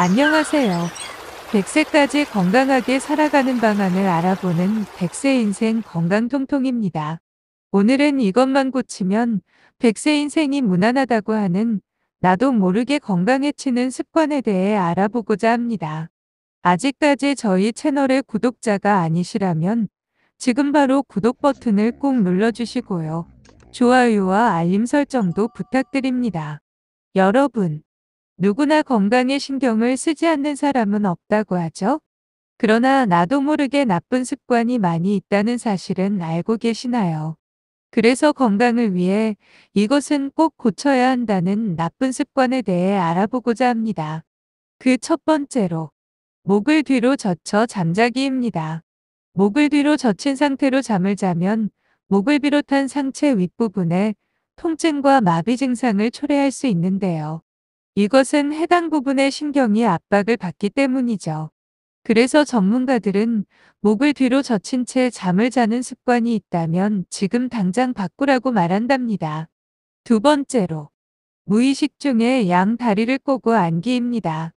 안녕하세요. 100세까지 건강하게 살아가는 방안을 알아보는 100세 인생 건강통통입니다. 오늘은 이것만 고치면 100세 인생이 무난하다고 하는 나도 모르게 건강해지는 습관에 대해 알아보고자 합니다. 아직까지 저희 채널의 구독자가 아니시라면 지금 바로 구독 버튼을 꼭 눌러주시고요. 좋아요와 알림 설정도 부탁드립니다. 여러분, 누구나 건강에 신경을 쓰지 않는 사람은 없다고 하죠. 그러나 나도 모르게 나쁜 습관이 많이 있다는 사실은 알고 계시나요? 그래서 건강을 위해 이것은 꼭 고쳐야 한다는 나쁜 습관에 대해 알아보고자 합니다. 그 첫 번째로, 목을 뒤로 젖혀 잠자기입니다. 목을 뒤로 젖힌 상태로 잠을 자면 목을 비롯한 상체 윗부분에 통증과 마비 증상을 초래할 수 있는데요. 이것은 해당 부분의 신경이 압박을 받기 때문이죠. 그래서 전문가들은 목을 뒤로 젖힌 채 잠을 자는 습관이 있다면 지금 당장 바꾸라고 말한답니다. 두 번째로, 무의식 중에 양 다리를 꼬고 앉기입니다.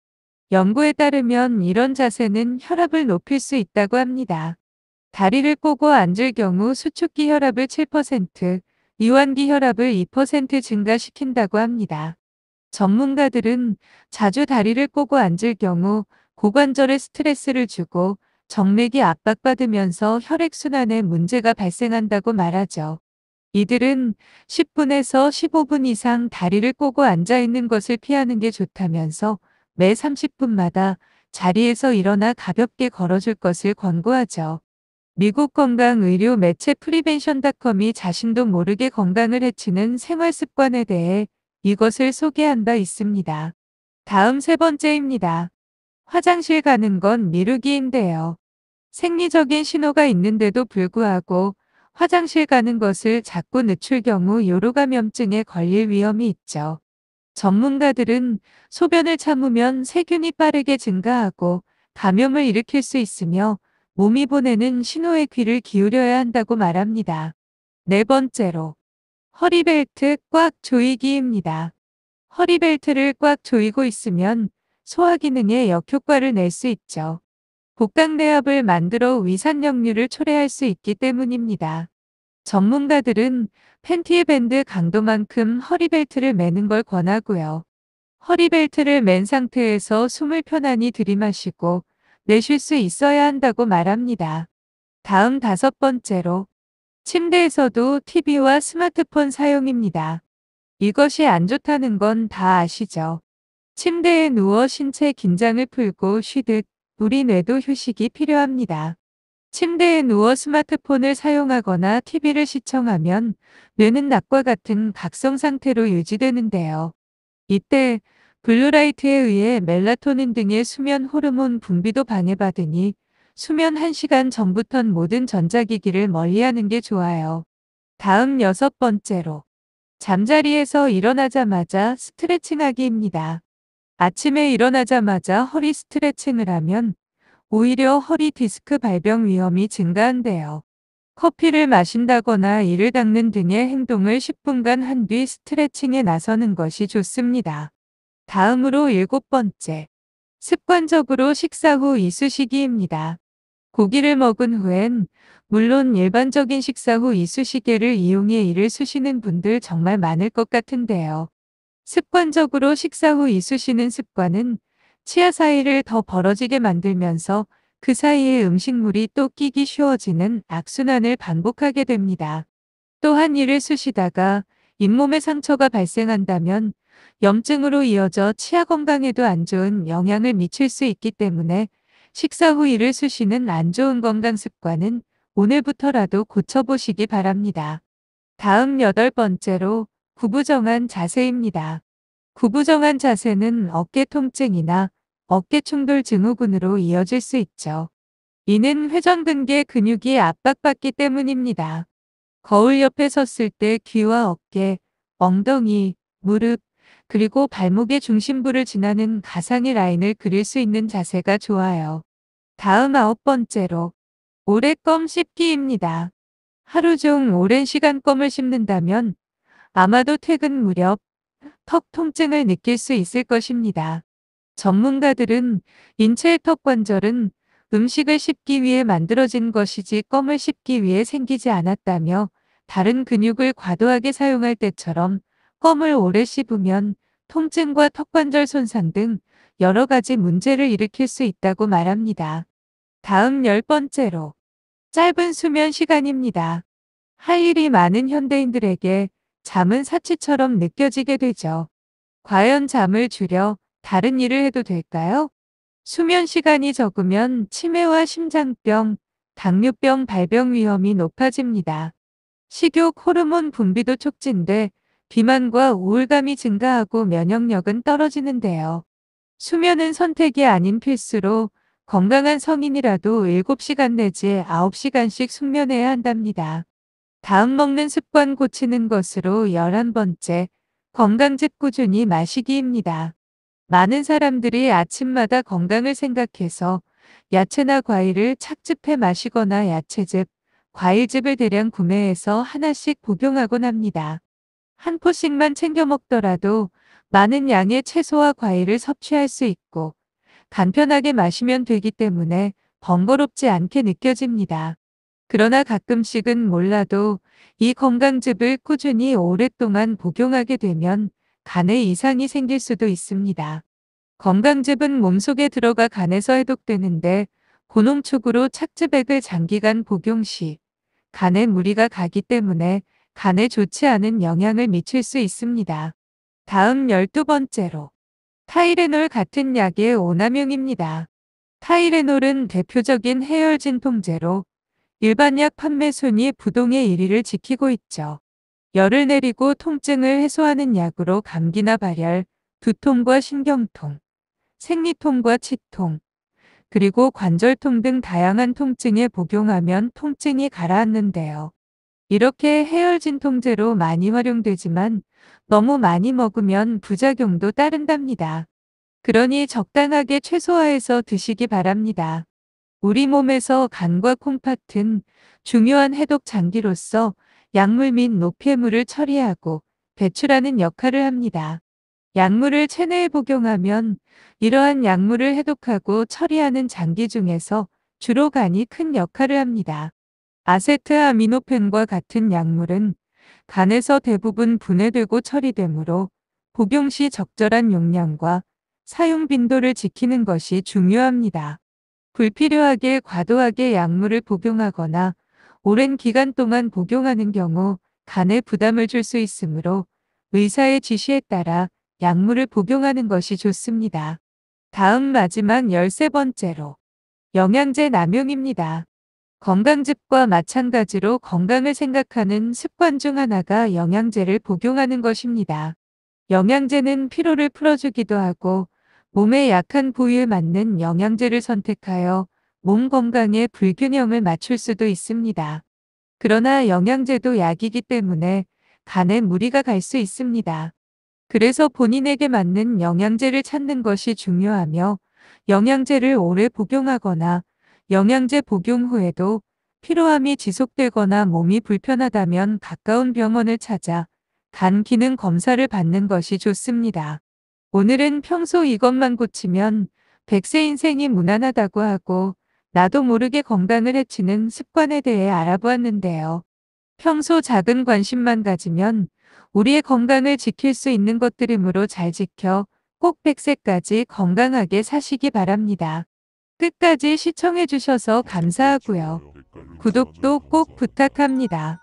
연구에 따르면 이런 자세는 혈압을 높일 수 있다고 합니다. 다리를 꼬고 앉을 경우 수축기 혈압을 7%, 이완기 혈압을 2% 증가시킨다고 합니다. 전문가들은 자주 다리를 꼬고 앉을 경우 고관절에 스트레스를 주고 정맥이 압박받으면서 혈액순환에 문제가 발생한다고 말하죠. 이들은 10분에서 15분 이상 다리를 꼬고 앉아 있는 것을 피하는 게 좋다면서 매 30분마다 자리에서 일어나 가볍게 걸어줄 것을 권고하죠. 미국 건강의료 매체 프리벤션닷컴이 자신도 모르게 건강을 해치는 생활 습관에 대해 이것을 소개한 바 있습니다. 다음 세 번째입니다. 화장실 가는 건 미루기인데요. 생리적인 신호가 있는데도 불구하고 화장실 가는 것을 자꾸 늦출 경우 요로 감염증에 걸릴 위험이 있죠. 전문가들은 소변을 참으면 세균이 빠르게 증가하고 감염을 일으킬 수 있으며 몸이 보내는 신호에 귀를 기울여야 한다고 말합니다. 네 번째로, 허리벨트 꽉 조이기입니다. 허리벨트를 꽉 조이고 있으면 소화 기능에 역효과를 낼 수 있죠. 복강내압을 만들어 위산역류를 초래할 수 있기 때문입니다. 전문가들은 팬티의 밴드 강도만큼 허리벨트를 매는 걸 권하고요. 허리벨트를 맨 상태에서 숨을 편안히 들이마시고 내쉴 수 있어야 한다고 말합니다. 다음 다섯 번째로, 침대에서도 TV와 스마트폰 사용입니다. 이것이 안 좋다는 건 다 아시죠? 침대에 누워 신체 긴장을 풀고 쉬듯 우리 뇌도 휴식이 필요합니다. 침대에 누워 스마트폰을 사용하거나 TV를 시청하면 뇌는 낮과 같은 각성 상태로 유지되는데요. 이때 블루라이트에 의해 멜라토닌 등의 수면 호르몬 분비도 방해받으니 수면 1시간 전부턴 모든 전자기기를 멀리하는 게 좋아요. 다음 여섯 번째로, 잠자리에서 일어나자마자 스트레칭하기입니다. 아침에 일어나자마자 허리 스트레칭을 하면 오히려 허리 디스크 발병 위험이 증가한대요. 커피를 마신다거나 이를 닦는 등의 행동을 10분간 한 뒤 스트레칭에 나서는 것이 좋습니다. 다음으로 일곱 번째, 습관적으로 식사 후 이쑤시개입니다. 고기를 먹은 후엔 물론 일반적인 식사 후 이쑤시개를 이용해 이를 쑤시는 분들 정말 많을 것 같은데요. 습관적으로 식사 후 이쑤시는 습관은 치아 사이를 더 벌어지게 만들면서 그 사이에 음식물이 또 끼기 쉬워지는 악순환을 반복하게 됩니다. 또한 이를 쑤시다가 잇몸에 상처가 발생한다면 염증으로 이어져 치아 건강에도 안 좋은 영향을 미칠 수 있기 때문에 식사 후 이를 쑤시는 안 좋은 건강 습관은 오늘부터라도 고쳐보시기 바랍니다. 다음 여덟 번째로, 구부정한 자세입니다. 구부정한 자세는 어깨 통증이나 어깨 충돌 증후군으로 이어질 수 있죠. 이는 회전근개 근육이 압박받기 때문입니다. 거울 옆에 섰을 때 귀와 어깨, 엉덩이, 무릎, 그리고 발목의 중심부를 지나는 가상의 라인을 그릴 수 있는 자세가 좋아요. 다음 아홉 번째로, 오래 껌 씹기입니다. 하루 중 오랜 시간 껌을 씹는다면 아마도 퇴근 무렵 턱 통증을 느낄 수 있을 것입니다. 전문가들은 인체의 턱 관절은 음식을 씹기 위해 만들어진 것이지 껌을 씹기 위해 생기지 않았다며, 다른 근육을 과도하게 사용할 때처럼 껌을 오래 씹으면 통증과 턱관절 손상 등 여러 가지 문제를 일으킬 수 있다고 말합니다. 다음 10번째로 짧은 수면 시간입니다. 할 일이 많은 현대인들에게 잠은 사치처럼 느껴지게 되죠. 과연 잠을 줄여 다른 일을 해도 될까요? 수면 시간이 적으면 치매와 심장병, 당뇨병 발병 위험이 높아집니다. 식욕 호르몬 분비도 촉진돼 비만과 우울감이 증가하고 면역력은 떨어지는데요. 수면은 선택이 아닌 필수로 건강한 성인이라도 7시간 내지 9시간씩 숙면해야 한답니다. 다음 먹는 습관 고치는 것으로 11번째, 건강즙 꾸준히 마시기입니다. 많은 사람들이 아침마다 건강을 생각해서 야채나 과일을 착즙해 마시거나 야채즙, 과일즙을 대량 구매해서 하나씩 복용하곤 합니다. 한 포씩만 챙겨 먹더라도 많은 양의 채소와 과일을 섭취할 수 있고 간편하게 마시면 되기 때문에 번거롭지 않게 느껴집니다. 그러나 가끔씩은 몰라도 이 건강즙을 꾸준히 오랫동안 복용하게 되면 간에 이상이 생길 수도 있습니다. 건강즙은 몸속에 들어가 간에서 해독되는데, 고농축으로 착즙액을 장기간 복용 시 간에 무리가 가기 때문에 간에 좋지 않은 영향을 미칠 수 있습니다. 다음 12번째로 타이레놀 같은 약의 오남용입니다. 타이레놀은 대표적인 해열 진통제로 일반 약 판매 순위 부동의 1위를 지키고 있죠. 열을 내리고 통증을 해소하는 약으로 감기나 발열, 두통과 신경통, 생리통과 치통, 그리고 관절통 등 다양한 통증에 복용하면 통증이 가라앉는데요. 이렇게 해열 진통제로 많이 활용되지만 너무 많이 먹으면 부작용도 따른답니다. 그러니 적당하게 최소화해서 드시기 바랍니다. 우리 몸에서 간과 콩팥은 중요한 해독 장기로서 약물 및 노폐물을 처리하고 배출하는 역할을 합니다. 약물을 체내에 복용하면 이러한 약물을 해독하고 처리하는 장기 중에서 주로 간이 큰 역할을 합니다. 아세트아미노펜과 같은 약물은 간에서 대부분 분해되고 처리되므로 복용 시 적절한 용량과 사용 빈도를 지키는 것이 중요합니다. 불필요하게 과도하게 약물을 복용하거나 오랜 기간 동안 복용하는 경우 간에 부담을 줄 수 있으므로 의사의 지시에 따라 약물을 복용하는 것이 좋습니다. 다음 마지막 13번째로 영양제 남용입니다. 건강즙과 마찬가지로 건강을 생각하는 습관 중 하나가 영양제를 복용하는 것입니다. 영양제는 피로를 풀어주기도 하고 몸에 약한 부위에 맞는 영양제를 선택하여 몸 건강에 불균형을 맞출 수도 있습니다. 그러나 영양제도 약이기 때문에 간에 무리가 갈 수 있습니다. 그래서 본인에게 맞는 영양제를 찾는 것이 중요하며, 영양제를 오래 복용하거나 영양제 복용 후에도 피로함이 지속되거나 몸이 불편하다면 가까운 병원을 찾아 간 기능 검사를 받는 것이 좋습니다. 오늘은 평소 이것만 고치면 100세 인생이 무난하다고 하고 나도 모르게 건강을 해치는 습관에 대해 알아보았는데요. 평소 작은 관심만 가지면 우리의 건강을 지킬 수 있는 것들이므로 잘 지켜 꼭 100세까지 건강하게 사시기 바랍니다. 끝까지 시청해 주셔서 감사하고요. 구독도 꼭 부탁합니다.